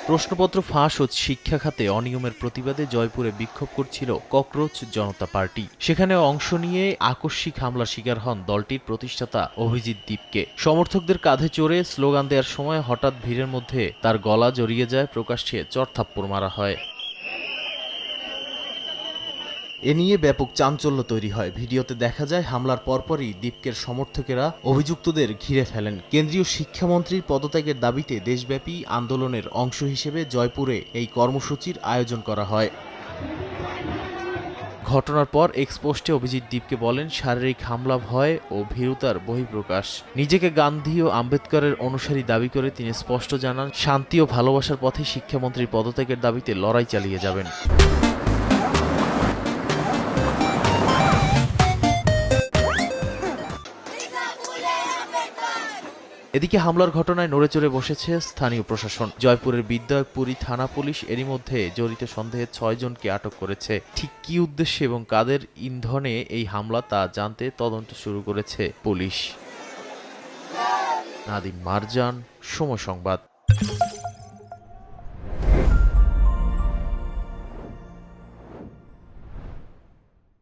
প্রশ্নপত্র ফাঁস ও শিক্ষা খাতে অনিয়মের প্রতিবাদে জয়পুরে বিক্ষোভ করছিল ককরোচ জনতা পার্টি। সেখানে অংশ নিয়ে আকস্মিক হামলার শিকার হন দলটির প্রতিষ্ঠাতা অভিজিৎ দীপকে। সমর্থকদের কাঁধে চড়ে স্লোগান দেওয়ার সময় হঠাৎ ভিড়ের মধ্যে তার গলা জড়িয়ে যায়, প্রকাশ্যে চড়থাপ্পড় মারা হয়। এ নিয়ে ব্যাপক চাঞ্চল্য তৈরি হয়। ভিডিওতে দেখা যায় হামলার পরপরই দীপকের সমর্থকেরা অভিযুক্তদের ঘিরে ফেলেন। কেন্দ্রীয় শিক্ষামন্ত্রীর পদত্যাগের দাবিতে দেশব্যাপী আন্দোলনের অংশ হিসেবে জয়পুরে এই কর্মসূচির আয়োজন করা হয়। ঘটনার পর এক্সপোস্টে অভিজিৎ দীপকে বলেন, শারীরিক হামলা, ভয় ও ভীরুতার বহিঃপ্রকাশ। নিজেকে গান্ধী ও আম্বেদকরের অনুসারী দাবি করে তিনি স্পষ্ট জানান, শান্তি ও ভালোবাসার পথে শিক্ষামন্ত্রীর পদত্যাগের দাবিতে লড়াই চালিয়ে যাবেন। এদিকে হামলার ঘটনায় নড়েচড়ে বসেছে স্থানীয় প্রশাসন। জয়পুরের বিদ্যাপুরী থানা পুলিশ এরই মধ্যে জড়িত সন্দেহে ৬ জনকে আটক করেছে। ঠিক কী উদ্দেশ্যে এবং কাদের ইন্ধনে এই হামলা তা জানতে তদন্ত শুরু করেছে পুলিশ। নাদিম মারজান, সময় সংবাদ।